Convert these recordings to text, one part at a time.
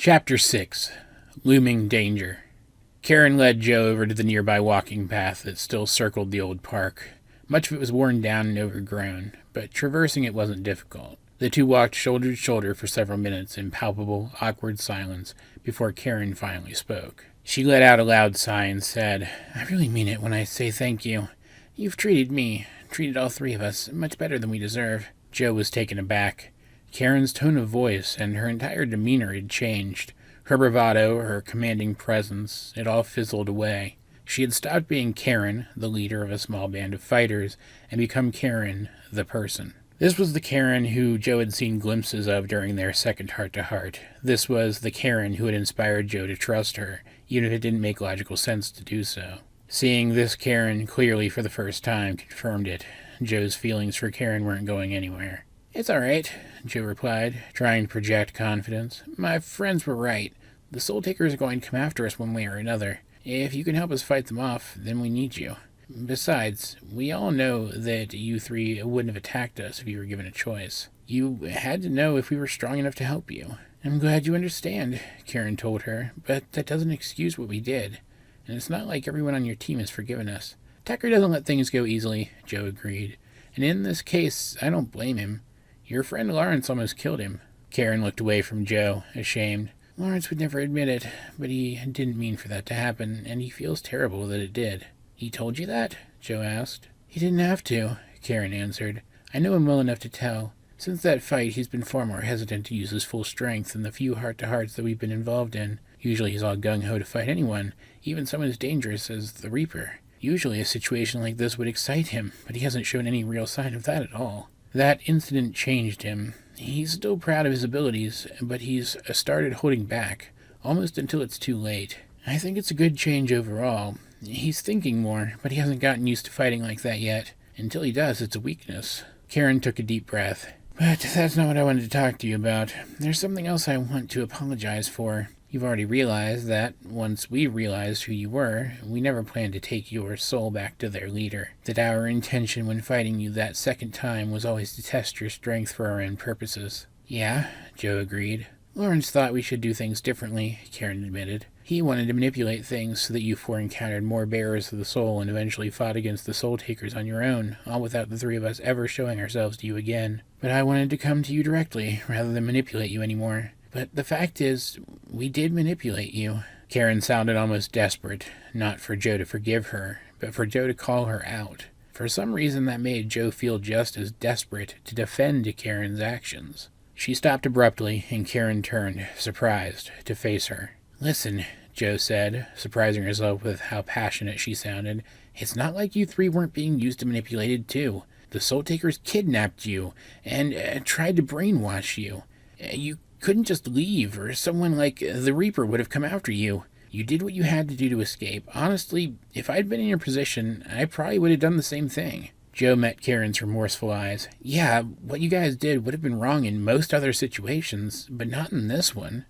Chapter 6. Looming Danger. Karen led Joe over to the nearby walking path that still circled the old park. Much of it was worn down and overgrown, but traversing it wasn't difficult. The two walked shoulder to shoulder for several minutes in palpable, awkward silence before Karen finally spoke. She let out a loud sigh and said, "I really mean it when I say thank you. You've treated all three of us, much better than we deserve." Joe was taken aback. Karen's tone of voice and her entire demeanor had changed. Her bravado, her commanding presence, it all fizzled away. She had stopped being Karen, the leader of a small band of fighters, and become Karen, the person. This was the Karen who Joe had seen glimpses of during their second heart-to-heart. This was the Karen who had inspired Joe to trust her, even if it didn't make logical sense to do so. Seeing this Karen clearly for the first time confirmed it. Joe's feelings for Karen weren't going anywhere. "It's all right," Joe replied, trying to project confidence. "My friends were right. The Soul Takers are going to come after us one way or another. If you can help us fight them off, then we need you. Besides, we all know that you three wouldn't have attacked us if you were given a choice. You had to know if we were strong enough to help you." "I'm glad you understand," Karen told her, "but that doesn't excuse what we did. And it's not like everyone on your team has forgiven us." "Tucker doesn't let things go easily," Joe agreed. "And in this case, I don't blame him. Your friend Lawrence almost killed him." Karen looked away from Joe, ashamed. "Lawrence would never admit it, but he didn't mean for that to happen, and he feels terrible that it did." "He told you that?" Joe asked. "He didn't have to," Karen answered. "I know him well enough to tell. Since that fight, he's been far more hesitant to use his full strength in the few heart-to-hearts that we've been involved in. Usually he's all gung-ho to fight anyone, even someone as dangerous as the Reaper. Usually a situation like this would excite him, but he hasn't shown any real sign of that at all. That incident changed him. He's still proud of his abilities, but he's started holding back, almost until it's too late. I think it's a good change overall. He's thinking more, but he hasn't gotten used to fighting like that yet. Until he does, it's a weakness." Karen took a deep breath. "But that's not what I wanted to talk to you about. There's something else I want to apologize for. You've already realized that, once we realized who you were, we never planned to take your soul back to their leader. That our intention when fighting you that second time was always to test your strength for our own purposes." "Yeah," Joe agreed. "Lawrence thought we should do things differently," Karen admitted. "He wanted to manipulate things so that you four encountered more bearers of the soul and eventually fought against the Soul Takers on your own, all without the three of us ever showing ourselves to you again. But I wanted to come to you directly, rather than manipulate you anymore. But the fact is, we did manipulate you." Karen sounded almost desperate, not for Joe to forgive her, but for Joe to call her out. For some reason that made Joe feel just as desperate to defend Karen's actions. She stopped abruptly, and Karen turned, surprised, to face her. "Listen," Joe said, surprising herself with how passionate she sounded. "It's not like you three weren't being used and manipulated too. The Soul Takers kidnapped you and tried to brainwash you. You couldn't just leave, or someone like the Reaper would have come after you. You did what you had to do to escape. Honestly, if I'd been in your position, I probably would have done the same thing." Joe met Karen's remorseful eyes. "Yeah, what you guys did would have been wrong in most other situations, but not in this one.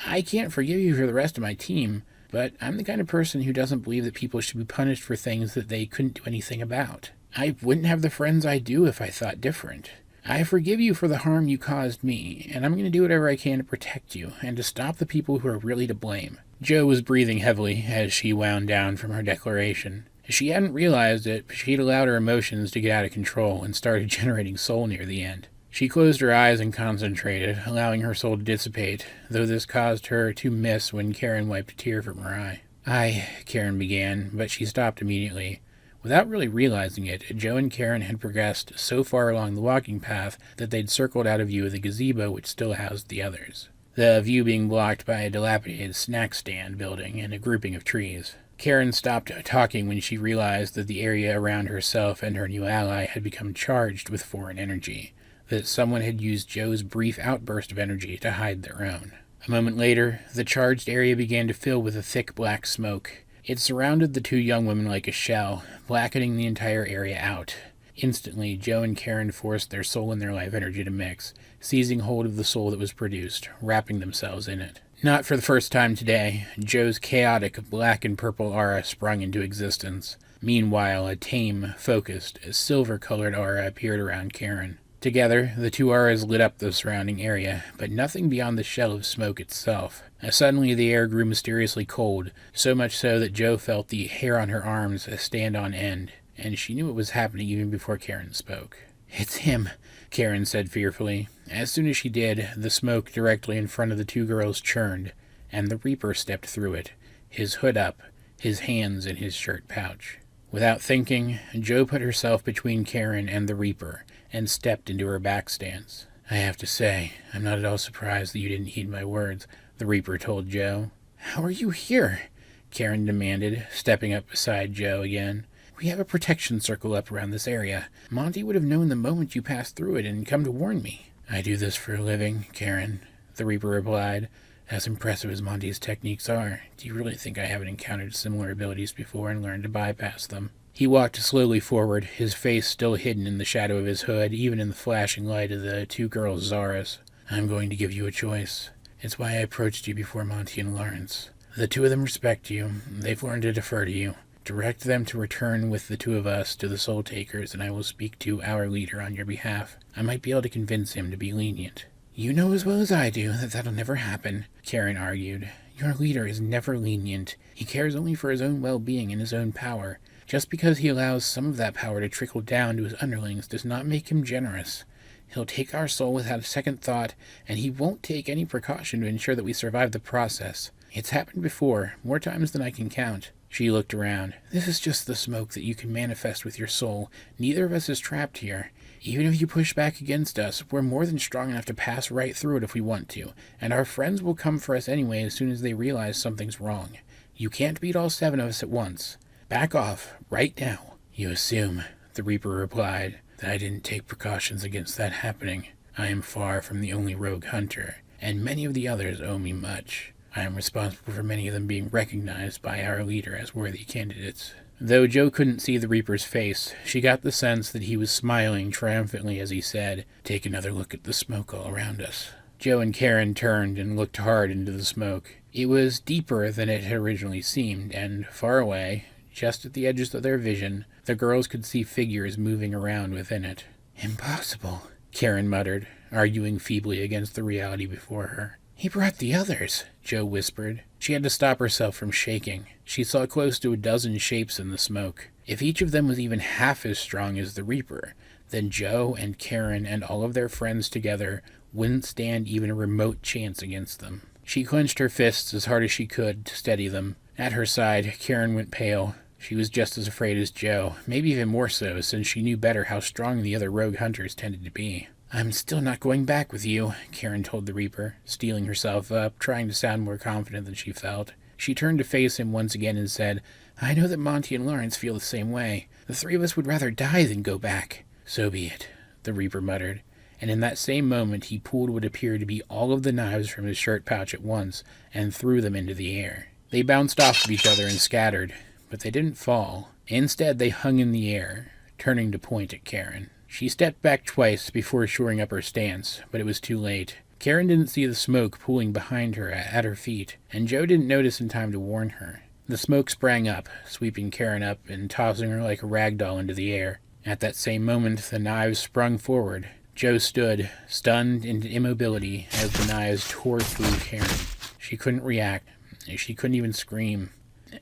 I can't forgive you for the rest of my team, but I'm the kind of person who doesn't believe that people should be punished for things that they couldn't do anything about. I wouldn't have the friends I do if I thought different. I forgive you for the harm you caused me, and I'm going to do whatever I can to protect you, and to stop the people who are really to blame." Joe was breathing heavily as she wound down from her declaration. She hadn't realized it, but she'd allowed her emotions to get out of control and started generating soul near the end. She closed her eyes and concentrated, allowing her soul to dissipate, though this caused her to miss when Karen wiped a tear from her eye. Karen began, but she stopped immediately. Without really realizing it, Joe and Karen had progressed so far along the walking path that they'd circled out of view of the gazebo which still housed the others, the view being blocked by a dilapidated snack stand building and a grouping of trees. Karen stopped talking when she realized that the area around herself and her new ally had become charged with foreign energy, that someone had used Joe's brief outburst of energy to hide their own. A moment later, the charged area began to fill with a thick black smoke. It surrounded the two young women like a shell, blackening the entire area out. Instantly, Joe and Karen forced their soul and their life energy to mix, seizing hold of the soul that was produced, wrapping themselves in it. Not for the first time today, Joe's chaotic black and purple aura sprung into existence. Meanwhile, a tame, focused, silver-colored aura appeared around Karen. Together, the two auras lit up the surrounding area, but nothing beyond the shell of smoke itself. Suddenly, the air grew mysteriously cold, so much so that Jo felt the hair on her arms stand on end, and she knew what was happening even before Karen spoke. "It's him," Karen said fearfully. As soon as she did, the smoke directly in front of the two girls churned, and the Reaper stepped through it, his hood up, his hands in his shirt pouch. Without thinking, Jo put herself between Karen and the Reaper, and stepped into her back stance. "I have to say, I'm not at all surprised that you didn't heed my words," the Reaper told Jo. "How are you here?" Karen demanded, stepping up beside Jo again. "We have a protection circle up around this area. Monty would have known the moment you passed through it and come to warn me." "I do this for a living, Karen," the Reaper replied. "As impressive as Monty's techniques are, do you really think I haven't encountered similar abilities before and learned to bypass them?" He walked slowly forward, his face still hidden in the shadow of his hood, even in the flashing light of the two girls' Zaras. "I'm going to give you a choice. It's why I approached you before Monty and Lawrence. The two of them respect you. They've learned to defer to you. Direct them to return with the two of us to the Soul Takers, and I will speak to our leader on your behalf. I might be able to convince him to be lenient." "You know as well as I do that that'll never happen," Karen argued. "Your leader is never lenient. He cares only for his own well-being and his own power. Just because he allows some of that power to trickle down to his underlings does not make him generous. He'll take our soul without a second thought, and he won't take any precaution to ensure that we survive the process. It's happened before, more times than I can count." She looked around. "This is just the smoke that you can manifest with your soul. Neither of us is trapped here. Even if you push back against us, we're more than strong enough to pass right through it if we want to, and our friends will come for us anyway as soon as they realize something's wrong. You can't beat all 7 of us at once. Back off, right now." "You assume," the Reaper replied, "that I didn't take precautions against that happening. I am far from the only rogue hunter, and many of the others owe me much. I am responsible for many of them being recognized by our leader as worthy candidates." Though Jo couldn't see the Reaper's face, she got the sense that he was smiling triumphantly as he said, "Take another look at the smoke all around us." Jo and Karen turned and looked hard into the smoke. It was deeper than it had originally seemed, and far away, just at the edges of their vision, the girls could see figures moving around within it. "Impossible," Karen muttered, arguing feebly against the reality before her. "He brought the others," Jo whispered. She had to stop herself from shaking. She saw close to a dozen shapes in the smoke. If each of them was even half as strong as the Reaper, then Jo and Karen and all of their friends together wouldn't stand even a remote chance against them. She clenched her fists as hard as she could to steady them. At her side, Karen went pale. She was just as afraid as Jo, maybe even more so, since she knew better how strong the other rogue hunters tended to be. "I'm still not going back with you," Karen told the Reaper, steeling herself up, trying to sound more confident than she felt. She turned to face him once again and said, "I know that Monty and Lawrence feel the same way. The 3 of us would rather die than go back." "So be it," the Reaper muttered, and in that same moment he pulled what appeared to be all of the knives from his shirt pouch at once and threw them into the air. They bounced off of each other and scattered, but they didn't fall. Instead, they hung in the air, turning to point at Karen. She stepped back twice before shoring up her stance, but it was too late. Karen didn't see the smoke pooling behind her at her feet, and Jo didn't notice in time to warn her. The smoke sprang up, sweeping Karen up and tossing her like a rag doll into the air. At that same moment, the knives sprung forward. Jo stood, stunned into immobility, as the knives tore through Karen. She couldn't react. She couldn't even scream.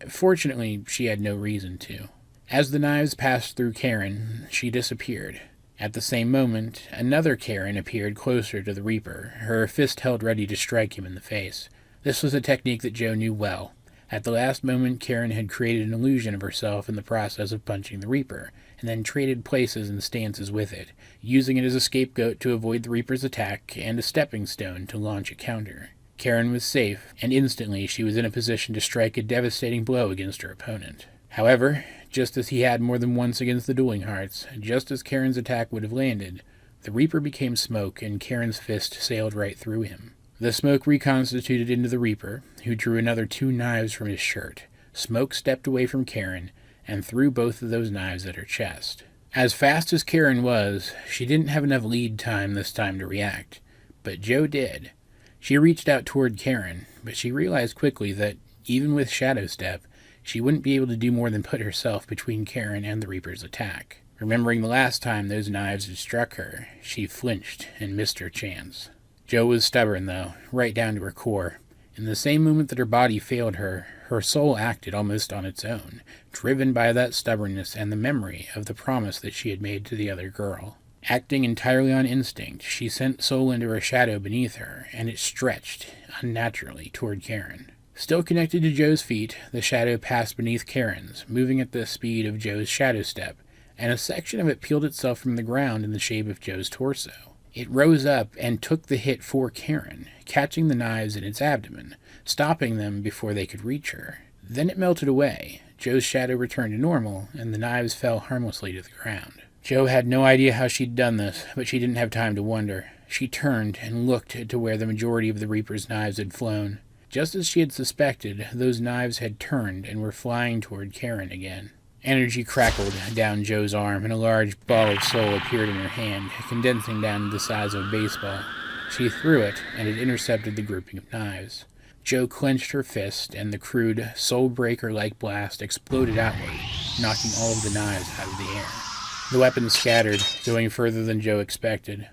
Fortunately, she had no reason to. As the knives passed through Karen, she disappeared. At the same moment, another Karen appeared closer to the Reaper, her fist held ready to strike him in the face. This was a technique that Jo knew well. At the last moment, Karen had created an illusion of herself in the process of punching the Reaper, and then traded places and stances with it, using it as a scapegoat to avoid the Reaper's attack and a stepping stone to launch a counter. Karen was safe, and instantly she was in a position to strike a devastating blow against her opponent. However, just as he had more than once against the Dueling Hearts, just as Karen's attack would have landed, the Reaper became smoke and Karen's fist sailed right through him. The smoke reconstituted into the Reaper, who drew another 2 knives from his shirt. Smoke stepped away from Karen and threw both of those knives at her chest. As fast as Karen was, she didn't have enough lead time this time to react, but Jo did. She reached out toward Karen, but she realized quickly that, even with Shadow Step, she wouldn't be able to do more than put herself between Karen and the Reaper's attack. Remembering the last time those knives had struck her, she flinched and missed her chance. Jo was stubborn, though, right down to her core. In the same moment that her body failed her, her soul acted almost on its own, driven by that stubbornness and the memory of the promise that she had made to the other girl. Acting entirely on instinct, she sent soul into her shadow beneath her, and it stretched, unnaturally, toward Karen. Still connected to Jo's feet, the shadow passed beneath Karen's, moving at the speed of Jo's shadow step, and a section of it peeled itself from the ground in the shape of Jo's torso. It rose up and took the hit for Karen, catching the knives in its abdomen, stopping them before they could reach her. Then it melted away. Jo's shadow returned to normal, and the knives fell harmlessly to the ground. Jo had no idea how she'd done this, but she didn't have time to wonder. She turned and looked to where the majority of the Reaper's knives had flown. Just as she had suspected, those knives had turned and were flying toward Karen again. Energy crackled down Jo's arm, and a large ball of soul appeared in her hand, condensing down to the size of a baseball. She threw it, and it intercepted the grouping of knives. Jo clenched her fist, and the crude, soul-breaker-like blast exploded outward, knocking all of the knives out of the air. The weapons scattered, going further than Jo expected.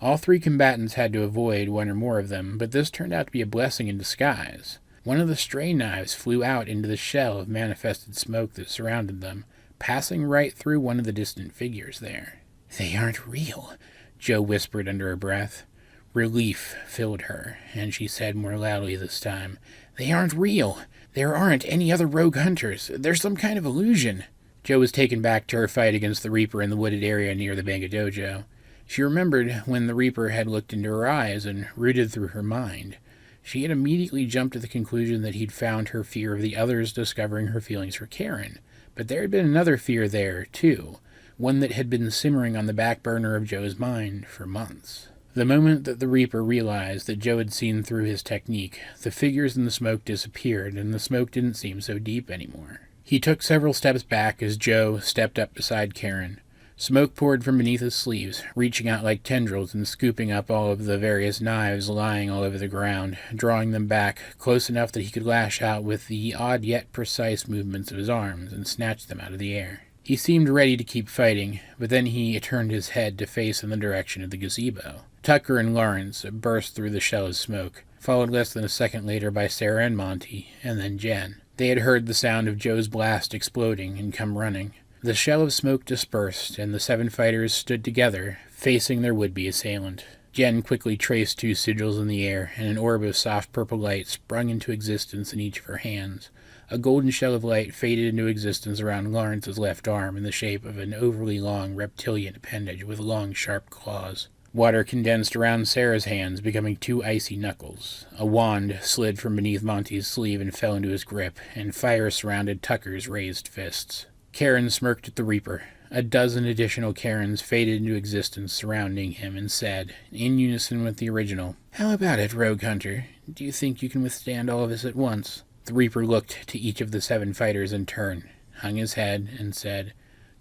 All three combatants had to avoid one or more of them, but this turned out to be a blessing in disguise. One of the stray knives flew out into the shell of manifested smoke that surrounded them, passing right through one of the distant figures there. "They aren't real," Jo whispered under her breath. Relief filled her, and she said more loudly this time, "They aren't real. There aren't any other rogue hunters. They're some kind of illusion." Jo was taken back to her fight against the Reaper in the wooded area near the Banga Dojo. She remembered when the Reaper had looked into her eyes and rooted through her mind. She had immediately jumped to the conclusion that he'd found her fear of the others discovering her feelings for Karen. But there had been another fear there, too, one that had been simmering on the back burner of Jo's mind for months. The moment that the Reaper realized that Jo had seen through his technique, the figures in the smoke disappeared, and the smoke didn't seem so deep anymore. He took several steps back as Jo stepped up beside Karen. Smoke poured from beneath his sleeves, reaching out like tendrils and scooping up all of the various knives lying all over the ground, drawing them back close enough that he could lash out with the odd yet precise movements of his arms and snatch them out of the air. He seemed ready to keep fighting, but then he turned his head to face in the direction of the gazebo. Tucker and Lawrence burst through the shell of smoke, followed less than a second later by Sarah and Monty, and then Jen. They had heard the sound of Jo's blast exploding and come running. The shell of smoke dispersed, and the 7 fighters stood together, facing their would-be assailant. Jen quickly traced 2 sigils in the air, and an orb of soft purple light sprung into existence in each of her hands. A golden shell of light faded into existence around Lawrence's left arm in the shape of an overly long reptilian appendage with long, sharp claws. Water condensed around Sarah's hands, becoming 2 icy knuckles. A wand slid from beneath Monty's sleeve and fell into his grip, and fire surrounded Tucker's raised fists. Karen smirked at the Reaper. A dozen additional Karens faded into existence surrounding him and said, in unison with the original, "How about it, Rogue Hunter? Do you think you can withstand all of us at once?" The Reaper looked to each of the 7 fighters in turn, hung his head, and said,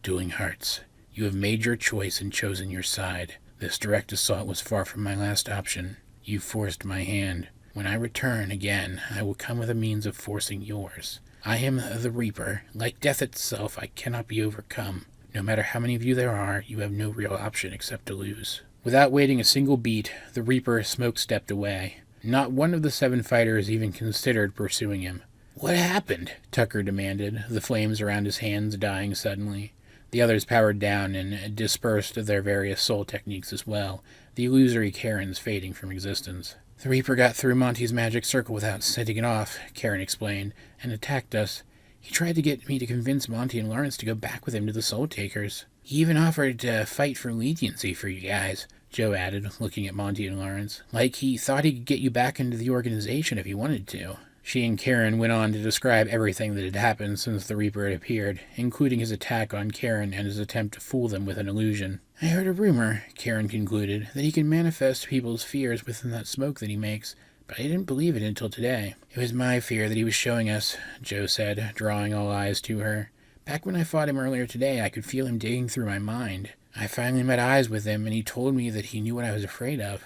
"Dueling Hearts, you have made your choice and chosen your side. This direct assault was far from my last option. You forced my hand. When I return again, I will come with a means of forcing yours. I am the Reaper. Like death itself, I cannot be overcome. No matter how many of you there are, you have no real option except to lose." Without waiting a single beat, the Reaper smoke-stepped away. Not one of the 7 fighters even considered pursuing him. "What happened?" Tucker demanded, the flames around his hands dying suddenly. The others powered down and dispersed their various soul techniques as well, the illusory Karens fading from existence. "The Reaper got through Monty's magic circle without setting it off," Karen explained, "and attacked us. He tried to get me to convince Monty and Lawrence to go back with him to the Soul Takers. He even offered to fight for leniency for you guys," Jo added, looking at Monty and Lawrence. "Like he thought he could get you back into the organization if he wanted to." She and Karen went on to describe everything that had happened since the Reaper had appeared, including his attack on Karen and his attempt to fool them with an illusion. "I heard a rumor," Karen concluded, "that he can manifest people's fears within that smoke that he makes, but I didn't believe it until today." "It was my fear that he was showing us," Jo said, drawing all eyes to her. "Back when I fought him earlier today, I could feel him digging through my mind. I finally met eyes with him, and he told me that he knew what I was afraid of.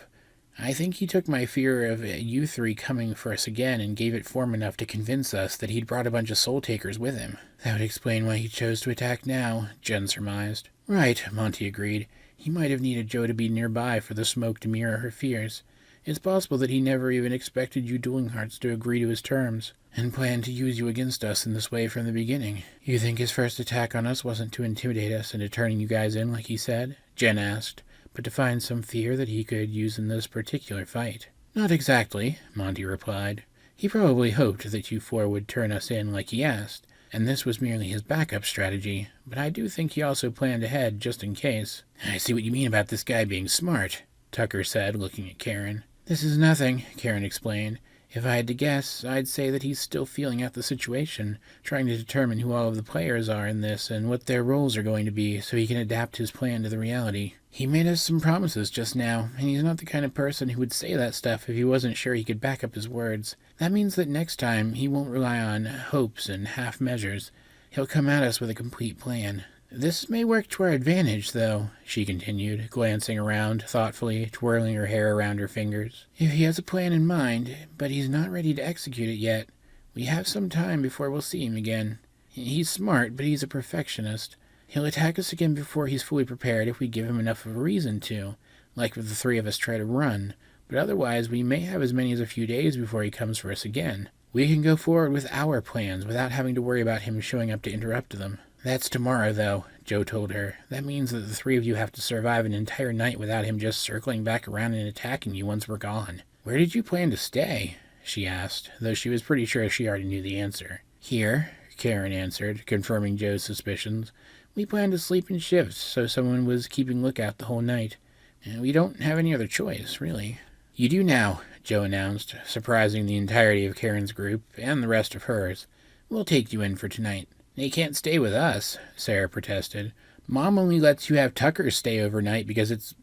I think he took my fear of you 3 coming for us again and gave it form enough to convince us that he'd brought a bunch of Soul Takers with him. That would explain why he chose to attack now," Jen surmised. Right, Monty agreed. He might have needed Joe to be nearby for the smoke to mirror her fears. It's possible that he never even expected you dueling hearts to agree to his terms, and planned to use you against us in this way from the beginning. You think his first attack on us wasn't to intimidate us into turning you guys in like he said? Jen asked, but to find some fear that he could use in this particular fight. Not exactly, Monty replied. He probably hoped that you four would turn us in like he asked, and this was merely his backup strategy, but I do think he also planned ahead just in case. I see what you mean about this guy being smart, Tucker said, looking at Karen. This is nothing, Karen explained. If I had to guess, I'd say that he's still feeling out the situation, trying to determine who all of the players are in this and what their roles are going to be so he can adapt his plan to the reality. He made us some promises just now, and he's not the kind of person who would say that stuff if he wasn't sure he could back up his words. That means that next time he won't rely on hopes and half measures. He'll come at us with a complete plan. This may work to our advantage, though, she continued, glancing around thoughtfully, twirling her hair around her fingers. If he has a plan in mind, but he's not ready to execute it yet, we have some time before we'll see him again. He's smart, but he's a perfectionist. He'll attack us again before he's fully prepared if we give him enough of a reason to, like if the three of us try to run, but otherwise we may have as many as a few days before he comes for us again. We can go forward with our plans without having to worry about him showing up to interrupt them. That's tomorrow, though, Joe told her. That means that the three of you have to survive an entire night without him just circling back around and attacking you once we're gone. Where did you plan to stay? She asked, though she was pretty sure she already knew the answer. Here, Karen answered, confirming Joe's suspicions. We plan to sleep in shifts, so someone was keeping lookout the whole night. And we don't have any other choice, really. You do now, Joe announced, surprising the entirety of Karen's group and the rest of hers. We'll take you in for tonight. They can't stay with us, Sarah protested. Mom only lets you have Tucker stay overnight because it's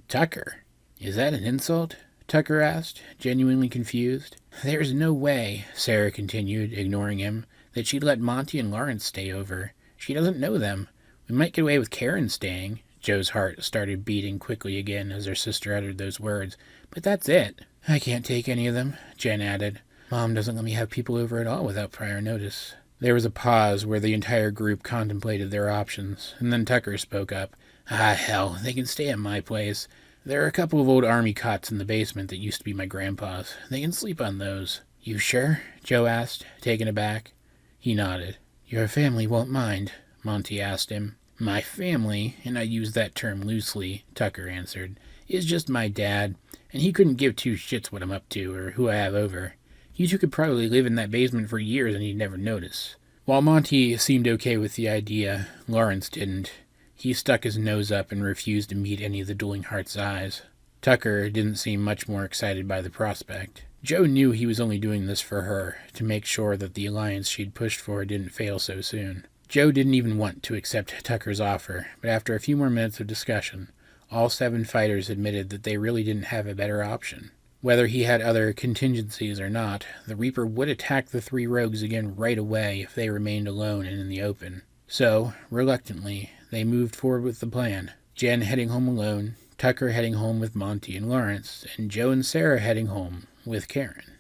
Tucker. Is that an insult? Tucker asked, genuinely confused. There's no way, Sarah continued, ignoring him, that she'd let Monty and Lawrence stay over. She doesn't know them. We might get away with Karen staying. Joe's heart started beating quickly again as her sister uttered those words. But that's it. I can't take any of them, Jen added. Mom doesn't let me have people over at all without prior notice. There was a pause where the entire group contemplated their options, and then Tucker spoke up. Hell, they can stay at my place. There are a couple of old army cots in the basement that used to be my grandpa's. They can sleep on those. You sure? Joe asked, taken aback. He nodded. Your family won't mind, Monty asked him. My family, and I use that term loosely, Tucker answered, is just my dad, and he couldn't give two shits what I'm up to or who I have over. You two could probably live in that basement for years and he'd never notice. While Monty seemed okay with the idea, Lawrence didn't. He stuck his nose up and refused to meet any of the dueling hearts' eyes. Tucker didn't seem much more excited by the prospect. Joe knew he was only doing this for her, to make sure that the alliance she'd pushed for didn't fail so soon. Joe didn't even want to accept Tucker's offer, but after a few more minutes of discussion, all 7 fighters admitted that they really didn't have a better option. Whether he had other contingencies or not, the Reaper would attack the 3 rogues again right away if they remained alone and in the open. So, reluctantly, they moved forward with the plan. Jen heading home alone, Tucker heading home with Monty and Lawrence, and Joe and Sarah heading home with Karen.